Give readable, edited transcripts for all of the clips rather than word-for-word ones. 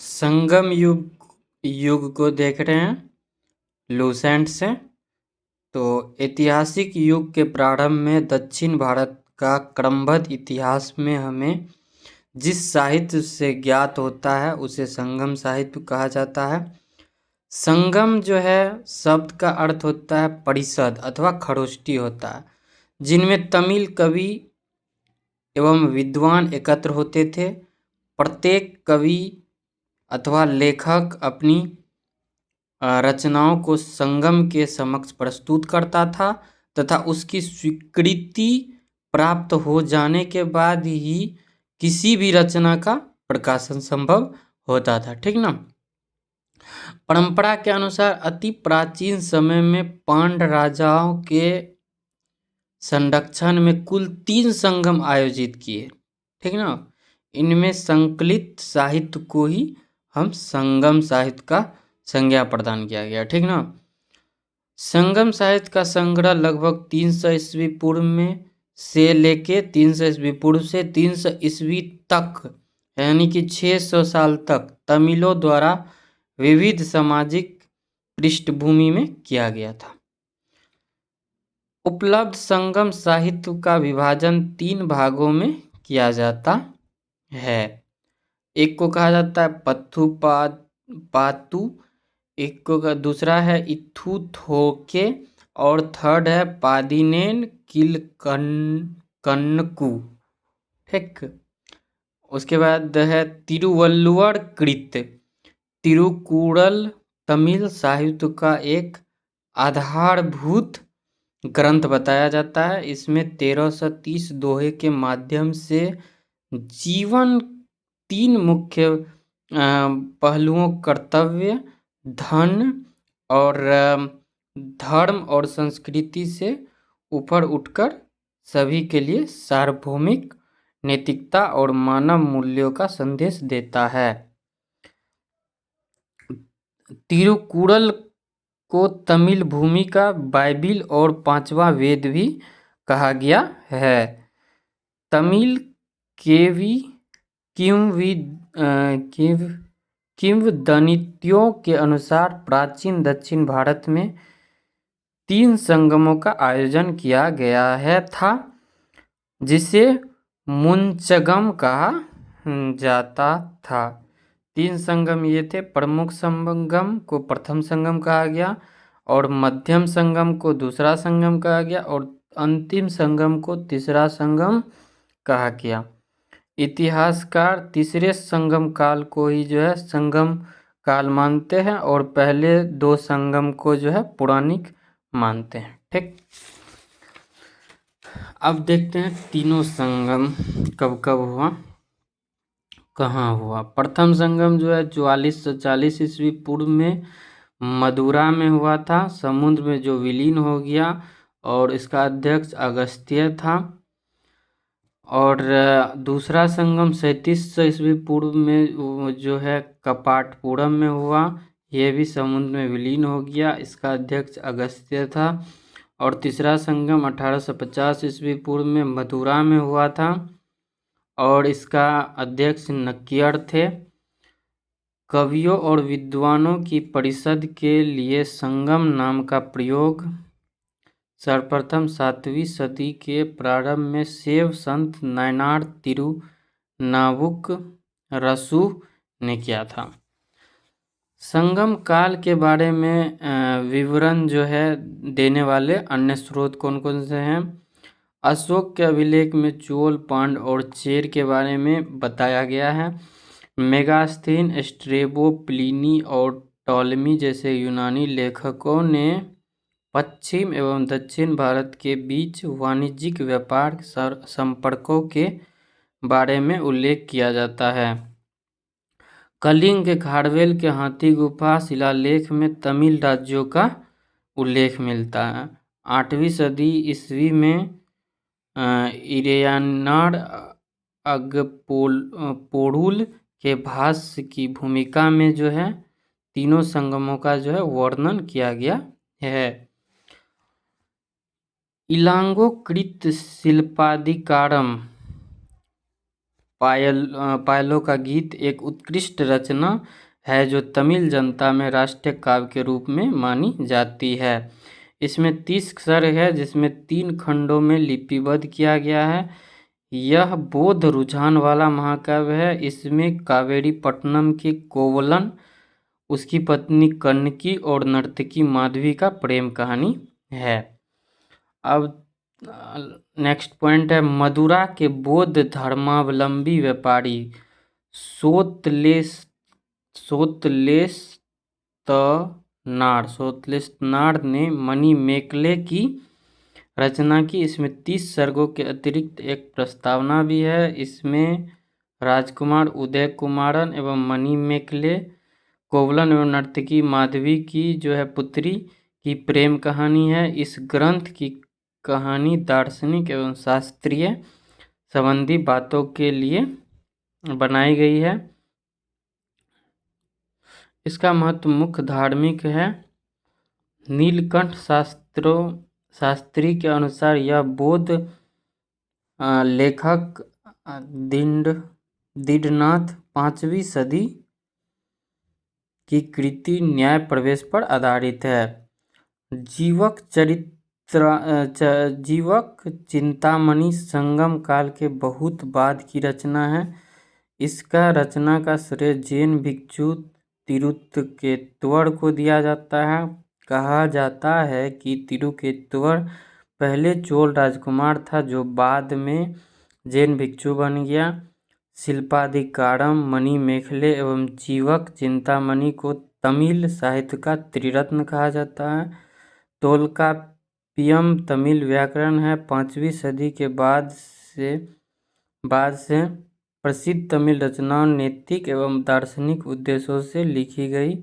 संगम युग युग को देख रहे हैं लूसेंट से। तो ऐतिहासिक युग के प्रारंभ में दक्षिण भारत का क्रमबद्ध इतिहास में हमें जिस साहित्य से ज्ञात होता है उसे संगम साहित्य कहा जाता है। संगम जो है शब्द का अर्थ होता है परिषद अथवा खरोष्टी होता है, जिनमें तमिल कवि एवं विद्वान एकत्र होते थे। प्रत्येक कवि अथवा लेखक अपनी रचनाओं को संगम के समक्ष प्रस्तुत करता था तथा उसकी स्वीकृति प्राप्त हो जाने के बाद ही किसी भी रचना का प्रकाशन संभव होता था। ठीक ना। परंपरा के अनुसार अति प्राचीन समय में पांड राजाओं के संरक्षण में कुल 3 संगम आयोजित किए। ठीक ना। इनमें संकलित साहित्य को ही हम संगम साहित्य का संज्ञा प्रदान किया गया। ठीक ना। संगम साहित्य का संग्रह लगभग 300 ईस्वी पूर्व में से लेके 300 ईस्वी पूर्व से 300 ईस्वी तक यानी कि 600 साल तक तमिलों द्वारा विविध सामाजिक पृष्ठभूमि में किया गया था। उपलब्ध संगम साहित्य का विभाजन 3 भागों में किया जाता है। एक को कहा जाता है पत्थु पातु, एक को दूसरा है इथु थोके और थर्ड है पादिनेन किलकन्नकु। ठीक। उसके बाद है तिरुवल्लुवर कृत। तिरुकुरल तमिल साहित्य का एक आधारभूत ग्रंथ बताया जाता है। इसमें 1330 दोहे के माध्यम से जीवन 3 मुख्य पहलुओं कर्तव्य, धन और धर्म और संस्कृति से ऊपर उठकर सभी के लिए सार्वभौमिक नैतिकता और मानव मूल्यों का संदेश देता है। तिरुकुरल को तमिल भूमि का बाइबिल और 5वां वेद भी कहा गया है। तमिल किंवदंतियों के अनुसार प्राचीन दक्षिण भारत में 3 संगमों का आयोजन किया गया था, जिसे मुंचगम कहा जाता था। 3 संगम ये थे। प्रमुख संगम को प्रथम संगम कहा गया और मध्यम संगम को दूसरा संगम कहा गया और अंतिम संगम को तीसरा संगम कहा गया। इतिहासकार तीसरे संगम काल को ही जो है संगम काल मानते हैं और पहले 2 संगम को जो है पौराणिक मानते हैं। ठीक। अब देखते हैं तीनों संगम कब कब हुआ, कहाँ हुआ। प्रथम संगम जो है 4440 ईस्वी पूर्व में मदुरा में हुआ था, समुद्र में जो विलीन हो गया और इसका अध्यक्ष अगस्त्य था। और दूसरा संगम 3700 ईस्वी पूर्व में जो है कपाटपुरम में हुआ, यह भी समुद्र में विलीन हो गया, इसका अध्यक्ष अगस्त्य था। और तीसरा संगम 1850 ईस्वी पूर्व में मथुरा में हुआ था और इसका अध्यक्ष नक्कियर थे। कवियों और विद्वानों की परिषद के लिए संगम नाम का प्रयोग सर्वप्रथम 7वीं सदी के प्रारंभ में शैव संत नायनार तिरुनावुकरसु ने किया था। संगम काल के बारे में विवरण जो है देने वाले अन्य स्रोत कौन कौन से हैं। अशोक के अभिलेख में चोल, पांड और चेर के बारे में बताया गया है। मेगास्थीन, स्ट्रेबो, प्लिनी और टॉलेमी जैसे यूनानी लेखकों ने पश्चिम एवं दक्षिण भारत के बीच वाणिज्यिक व्यापार संपर्कों के बारे में उल्लेख किया जाता है। कलिंग के खारवेल के हाथी गुफा शिलालेख में तमिल राज्यों का उल्लेख मिलता है। 8वीं सदी ईस्वी में इरेयानार अगपोरुल के भाष्य की भूमिका में जो है तीनों संगमों का जो है वर्णन किया गया है। इलांगो कृत शिल्पाधिकारम पायलों का गीत एक उत्कृष्ट रचना है जो तमिल जनता में राष्ट्रीय काव्य के रूप में मानी जाती है। इसमें 30 सर्ग है जिसमें 3 खंडों में लिपिबद्ध किया गया है। यह बौद्ध रुझान वाला महाकाव्य है। इसमें कावेरी पट्टनम के कोवलन, उसकी पत्नी कन्नकी और नर्तकी माधवी का प्रेम कहानी है। अब नेक्स्ट पॉइंट है, मदुरा के बौद्ध धर्मावलंबी व्यापारी सोतलेस्तानार ने मणिमेखले की रचना की। इसमें 30 सर्गों के अतिरिक्त एक प्रस्तावना भी है। इसमें राजकुमार उदय कुमारन एवं मणिमेखले, कोवलन एवं नर्तकी माधवी की जो है पुत्री की प्रेम कहानी है। इस ग्रंथ की कहानी दार्शनिक एवं शास्त्रीय संबंधी बातों के लिए बनाई गई है। इसका महत्व मुख्य धार्मिक है। नीलकंठ शास्त्री के अनुसार यह बौद्ध लेखक दीडनाथ 5वीं सदी की कृति न्याय प्रवेश पर आधारित है। जीवक चिंतामणि संगम काल के बहुत बाद की रचना है। इसका रचना का श्रेय जैन भिक्षु तिरुकेतुवर को दिया जाता है। कहा जाता है कि तिरुकेतुवर पहले चोल राजकुमार था जो बाद में जैन भिक्षु बन गया। शिल्पाधिकारम, मणिमेखले एवं जीवक चिंतामणि को तमिल साहित्य का त्रिरत्न कहा जाता है। तोल्काप्पियम तमिल व्याकरण है। 5वीं सदी के बाद से प्रसिद्ध तमिल रचनाओं नैतिक एवं दार्शनिक उद्देश्यों से लिखी गई।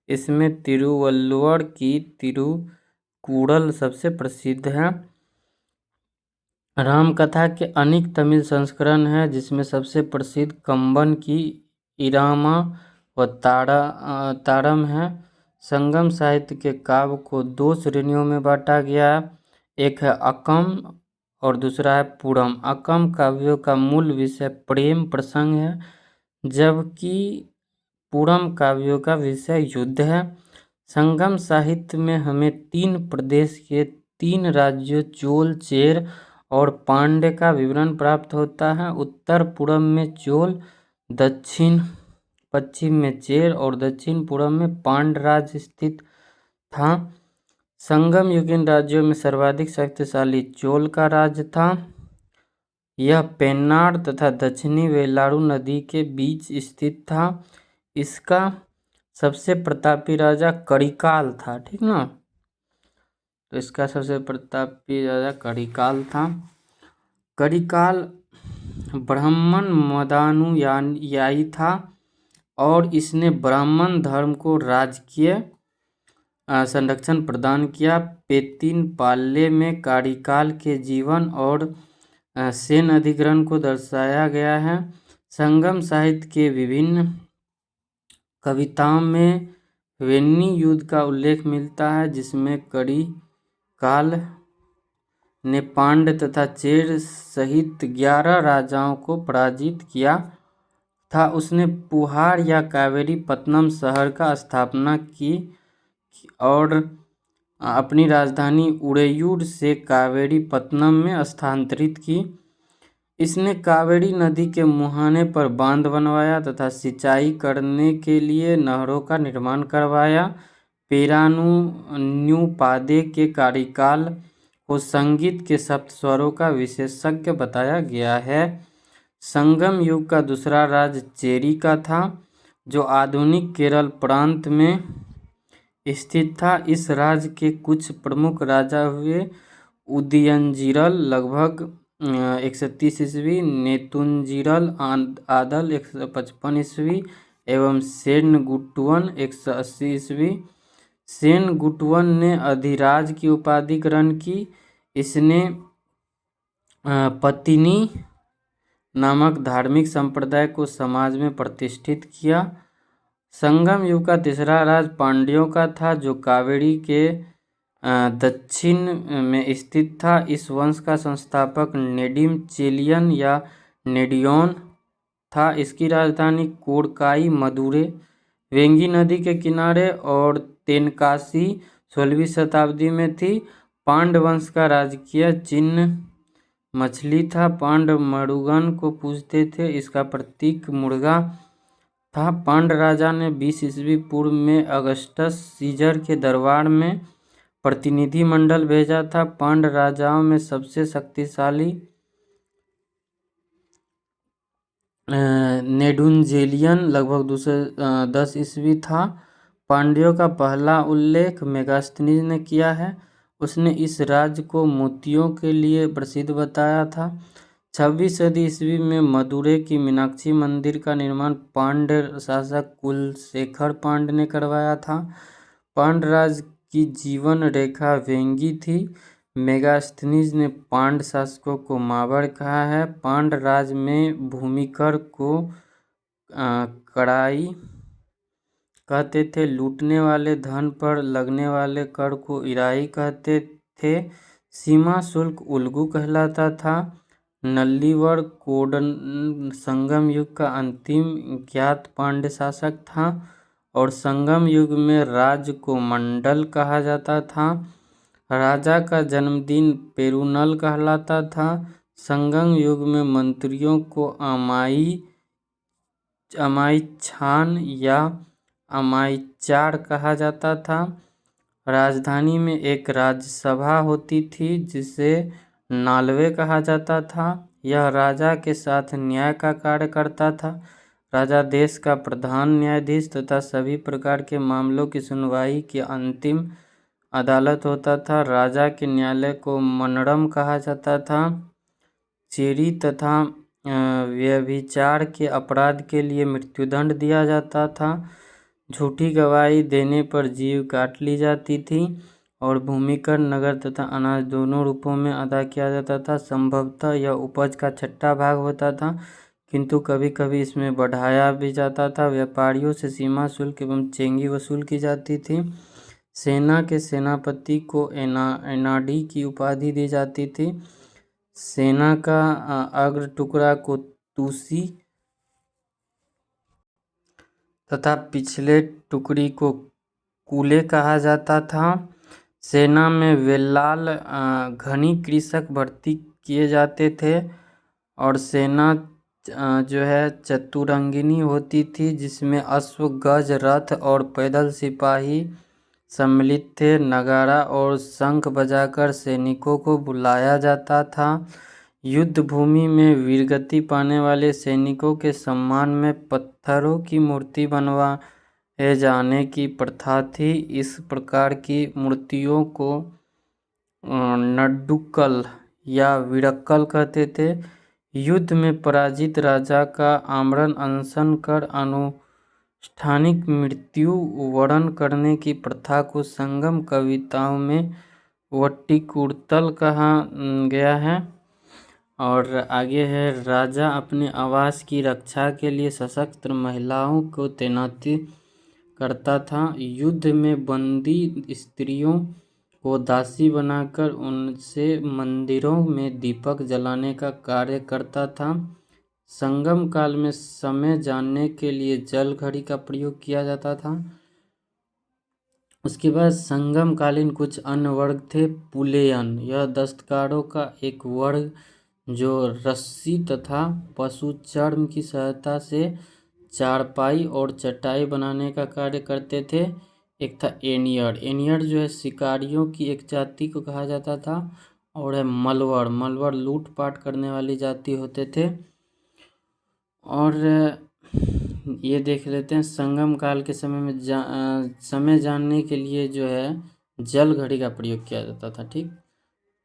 इसमें तिरुवल्लुवर की तिरुकुरल सबसे प्रसिद्ध है। रामकथा के अनेक तमिल संस्करण हैं जिसमें सबसे प्रसिद्ध कंबन की इरामा व तारम है। संगम साहित्य के काव्य को 2 श्रेणियों में बांटा गया। एक है अकम और दूसरा है पुरम। अकम काव्यों का मूल विषय प्रेम प्रसंग है, जबकि पुरम काव्यों का विषय युद्ध है। संगम साहित्य में हमें 3 प्रदेश के 3 राज्यों चोल, चेर और पांड्य का विवरण प्राप्त होता है। उत्तर पूर्व में चोल, दक्षिण पश्चिम में चेर और दक्षिण पूर्व में पांड्य राज्य स्थित था। संगम युगीन राज्यों में सर्वाधिक शक्तिशाली चोल का राज्य था। यह पेन्नार तथा दक्षिणी वेलारू नदी के बीच स्थित था। इसका सबसे प्रतापी राजा करिकाल था, ठीक ना। तो इसका सबसे प्रतापी राजा करिकाल था। करिकाल ब्राह्मण मदानुयायी था और इसने ब्राह्मण धर्म को राजकीय संरक्षण प्रदान किया। पेतिन पाल्ले में करिकाल के जीवन और सेन अधिग्रहण को दर्शाया गया है। संगम साहित्य के विभिन्न कविताओं में वेन्नी युद्ध का उल्लेख मिलता है जिसमें करिकाल ने पांड्य तथा चेर सहित 11 राजाओं को पराजित किया था। उसने पुहार या कावेरी पत्तनम शहर का स्थापना की और अपनी राजधानी उरेयूर से कावेरी पत्तनम में स्थानांतरित की। इसने कावेरी नदी के मुहाने पर बांध बनवाया तथा सिंचाई करने के लिए नहरों का निर्माण करवाया। पेरानुन्युपादे के करिकाल को संगीत के सप्त स्वरों का विशेषज्ञ बताया गया है। संगम युग का दूसरा राज्य चेरी का था जो आधुनिक केरल प्रांत में स्थित था। इस राज्य के कुछ प्रमुख राजा हुए उदयनजिरल लगभग 130 ईस्वी, नेतुनजिरल आदल 155 ईस्वी एवं सेनगुट्टुवन 180 ईस्वी। सेनगुट्टुवन ने अधिराज की उपाधि ग्रहण की। इसने पत्तिनी नामक धार्मिक संप्रदाय को समाज में प्रतिष्ठित किया। संगम युग का तीसरा राज पांड्यों का था जो कावेरी के दक्षिण में स्थित था। इस वंश का संस्थापक नेडिम चेलियन या नेडियोन था। इसकी राजधानी कोडकाई मदुरै वेंगी नदी के किनारे और तेनकासी 16वीं शताब्दी में थी। पांड वंश का राजकीय चिन्ह मछली था। पांड मरुगन को पूजते थे। इसका प्रतीक मुर्गा था। पांड राजा ने 20 ईस्वी पूर्व में अगस्टस सीजर के दरबार में प्रतिनिधिमंडल भेजा था। पांड राजाओं में सबसे शक्तिशाली नेडुंजेलियन लगभग 210 ईस्वी था। पांड्यों का पहला उल्लेख मेगास्थनीज ने किया है। उसने इस राज्य को मोतियों के लिए प्रसिद्ध बताया था। 26वीं सदी ईस्वी में मदुरै की मीनाक्षी मंदिर का निर्माण पांड्य शासक कुलशेखर पांड्य ने करवाया था। पांड राज की जीवन रेखा वेंगी थी। मेगास्थनीज ने पांड शासकों को मावड़ कहा है। पांड राज में भूमिकर को कड़ाई कहते थे। लूटने वाले धन पर लगने वाले कर को इराई कहते थे। सीमा शुल्क उल्गु कहलाता था। नल्लीवर कोडन संगम युग का अंतिम ज्ञात पांड्य शासक था और संगम युग में राज्य को मंडल कहा जाता था। राजा का जन्मदिन पेरुनल कहलाता था। संगम युग में मंत्रियों को अमायछान या अमायचार कहा जाता था। राजधानी में एक राज्यसभा होती थी जिसे नालवे कहा जाता था। यह राजा के साथ न्याय का कार्य करता था। राजा देश का प्रधान न्यायाधीश तथा सभी प्रकार के मामलों की सुनवाई की अंतिम अदालत होता था। राजा के न्यायालय को मनरम कहा जाता था। चोरी तथा व्यभिचार के अपराध के लिए मृत्युदंड दिया जाता था। झूठी गवाही देने पर जीव काट ली जाती थी और भूमिकर नगर तथा अनाज दोनों रूपों में अदा किया जाता था। संभवतः यह उपज का छठा भाग होता था, किंतु कभी कभी इसमें बढ़ाया भी जाता था। व्यापारियों से सीमा शुल्क एवं चेंगी वसूल की जाती थी। सेना के सेनापति को एनाडी की उपाधि दी जाती थी। सेना का अग्र टुकड़ा को तुसी तथा पिछले टुकड़ी को कूले कहा जाता था। सेना में वेल्लाल घनी कृषक भर्ती किए जाते थे और सेना जो है चतुरंगिनी होती थी जिसमें अश्व, गज, रथ और पैदल सिपाही सम्मिलित थे। नगाड़ा और शंख बजाकर सैनिकों को बुलाया जाता था। युद्ध भूमि में वीरगति पाने वाले सैनिकों के सम्मान में पत्थरों की मूर्ति बनवाए जाने की प्रथा थी। इस प्रकार की मूर्तियों को नड्डुक्कल या विडक्कल कहते थे। युद्ध में पराजित राजा का आमरण अनशन कर अनुष्ठानिक मृत्यु वरण करने की प्रथा को संगम कविताओं में वट्टिकुड़तल कहा गया है। और आगे है, राजा अपने आवास की रक्षा के लिए सशस्त्र महिलाओं को तैनाती करता था। युद्ध में बंदी स्त्रियों को दासी बनाकर उनसे मंदिरों में दीपक जलाने का कार्य करता था। संगम काल में समय जानने के लिए जल घड़ी का प्रयोग किया जाता था। उसके बाद संगम कालीन कुछ अन्य वर्ग थे। पुलेयन, यह दस्तकारों का एक वर्ग जो रस्सी तथा पशु चर्म की सहायता से चारपाई और चटाई बनाने का कार्य करते थे। एक था एनियर। एनियर जो है शिकारियों की एक जाति को कहा जाता था। और है मलवर। मलवर लूटपाट करने वाली जाति होते थे। और ये देख लेते हैं, संगम काल के समय में समय जानने के लिए जो है जल घड़ी का प्रयोग किया जाता था। ठीक,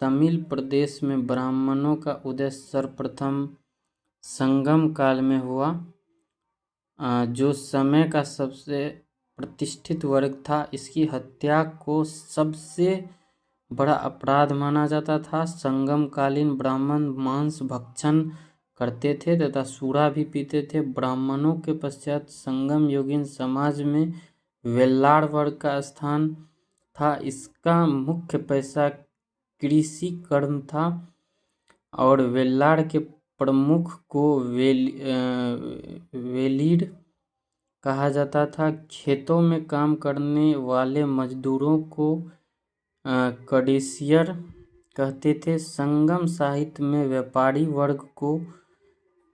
तमिल प्रदेश में ब्राह्मणों का उदय सर्वप्रथम संगम काल में हुआ, जो समय का सबसे प्रतिष्ठित वर्ग था। इसकी हत्या को सबसे बड़ा अपराध माना जाता था। संगम कालीन ब्राह्मण मांस भक्षण करते थे तथा सूरा भी पीते थे। ब्राह्मणों के पश्चात संगम योगिन समाज में वेल्लाड़ वर्ग का स्थान था। इसका मुख्य पैसा कृषि कर्म था और वेल्लाड़ के प्रमुख को वेलीड कहा जाता था। खेतों में काम करने वाले मजदूरों को कडिशियर कहते थे। संगम साहित्य में व्यापारी वर्ग को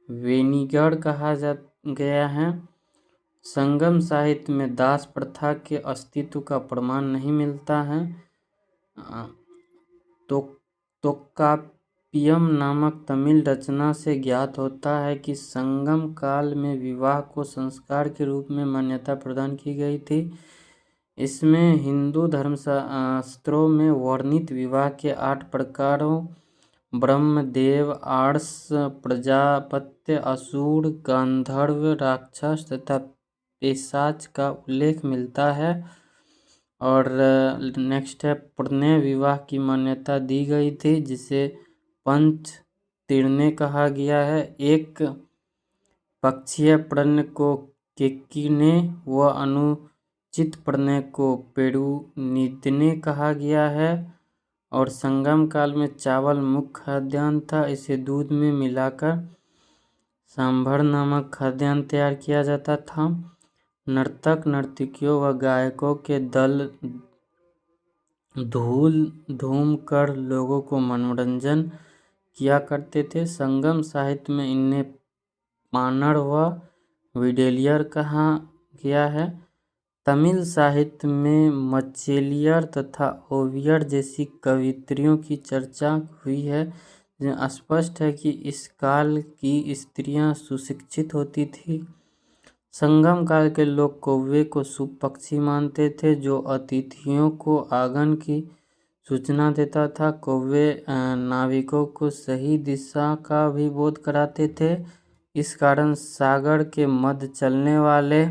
वेनिगर कहा गया है। संगम साहित्य में दास प्रथा के अस्तित्व का प्रमाण नहीं मिलता है। तोक्कापियम नामक तमिल रचना से ज्ञात होता है कि संगम काल में विवाह को संस्कार के रूप में मान्यता प्रदान की गई थी। इसमें हिंदू धर्मशास्त्रों में वर्णित विवाह के 8 प्रकारों ब्रह्म, देव, आर्ष, प्रजापत्य, असुर, गंधर्व, राक्षस तथा पिशाच का उल्लेख मिलता है। और नेक्स्ट है प्रणय विवाह की मान्यता दी गई थी, जिसे पंच तीर्णे कहा गया है। एक पक्षीय प्रणय को केकिने व अनुचित प्रणय को पेरुनिदने कहा गया है। और संगम काल में चावल मुख्य खाद्यान्न था। इसे दूध में मिलाकर सांभर नामक खाद्यान्न तैयार किया जाता था। नर्तक नर्तकियों व गायकों के दल धूम कर लोगों को मनोरंजन किया करते थे। संगम साहित्य में इन्हें पानर व विडेलियर कहा गया है। तमिल साहित्य में मचेलियर तथा ओवियर जैसी कवित्रियों की चर्चा हुई है। स्पष्ट है कि इस काल की स्त्रियां सुशिक्षित होती थी। संगम काल के लोग कौवे को शुभ पक्षी मानते थे, जो अतिथियों को आगमन की सूचना देता था। कौवे नाविकों को सही दिशा का भी बोध कराते थे। इस कारण सागर के मध्य चलने वाले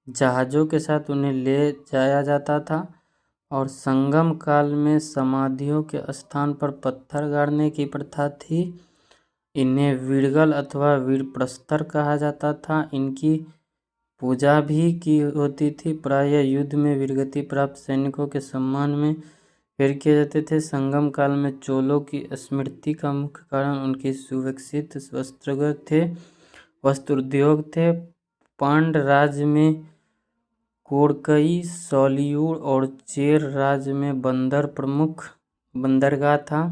जहाज़ों के साथ उन्हें ले जाया जाता था। और संगम काल में समाधियों के स्थान पर पत्थर गाड़ने की प्रथा थी। इन्हें वीरगल अथवा वीरप्रस्तर कहा जाता था। इनकी पूजा भी की होती थी। प्रायः युद्ध में वीरगति प्राप्त सैनिकों के सम्मान में फेर किए जाते थे। संगम काल में चोलों की स्मृति का मुख्य कारण उनके सुविकसित वस्त्र उद्योग थे। पांड राज्य में कोडकई, सोलियूर और चेर राज्य में बंदर प्रमुख बंदरगाह था।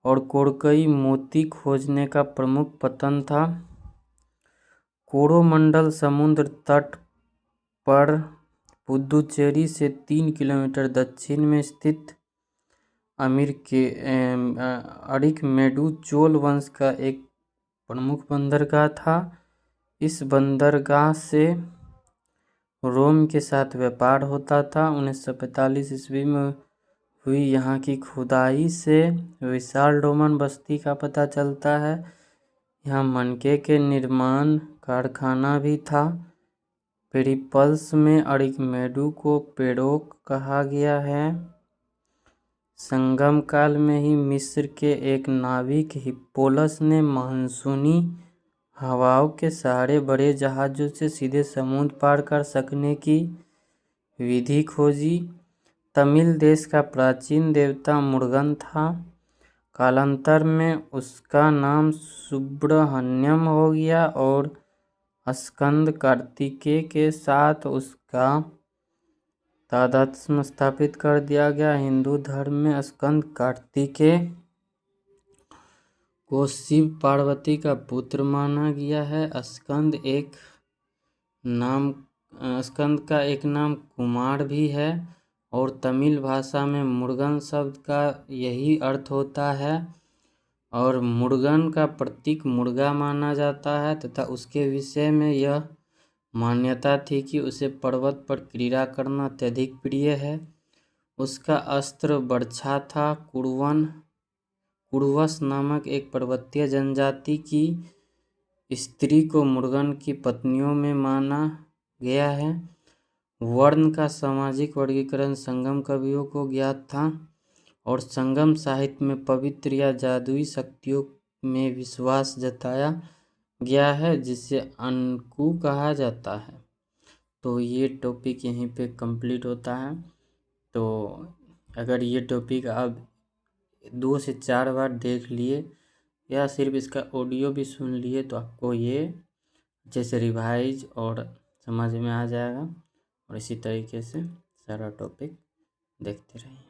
और कोडकई मोती खोजने का प्रमुख पतन था। कोरोमंडल समुद्र तट पर पुदुचेरी से 3 किलोमीटर दक्षिण में स्थित अरिकमेडु चोल वंश का एक प्रमुख बंदरगाह था। इस बंदरगाह से रोम के साथ व्यापार होता था। 1945 ईस्वी में हुई यहाँ की खुदाई से विशाल रोमन बस्ती का पता चलता है। यहाँ मनके के निर्माण कारखाना भी था। पेरिप्लस में अरिकमेडु को पेरोक कहा गया है। संगम काल में ही मिस्र के एक नाविक हिप्पोलस ने मानसूनी हवाओं के सहारे बड़े जहाज़ों से सीधे समुद्र पार कर सकने की विधि खोजी। तमिल देश का प्राचीन देवता मुर्गन था। कालांतर में उसका नाम सुब्रह्मण्यम हो गया और स्कंद कार्तिकेय के साथ उसका तादात्म्य स्थापित कर दिया गया। हिंदू धर्म में स्कंद कार्तिकेय को शिव पार्वती का पुत्र माना गया है। स्कंद का एक नाम कुमार भी है। और तमिल भाषा में मुर्गन शब्द का यही अर्थ होता है। और मुर्गन का प्रतीक मुर्गा माना जाता है तथा उसके विषय में यह मान्यता थी कि उसे पर्वत पर क्रीड़ा करना अत्यधिक प्रिय है। उसका अस्त्र बर्छा था। कुरुवश नामक एक पर्वतीय जनजाति की स्त्री को मुर्गन की पत्नियों में माना गया है। वर्ण का सामाजिक वर्गीकरण संगम कवियों को ज्ञात था। और संगम साहित्य में पवित्र या जादुई शक्तियों में विश्वास जताया गया है, जिसे अनकु कहा जाता है। तो ये टॉपिक यहीं पे कंप्लीट होता है। तो अगर ये टॉपिक आप 2 से 4 बार देख लिए या सिर्फ इसका ऑडियो भी सुन लिए तो आपको ये अच्छे से रिवाइज और समझ में आ जाएगा। और इसी तरीके से सारा टॉपिक देखते रहिए।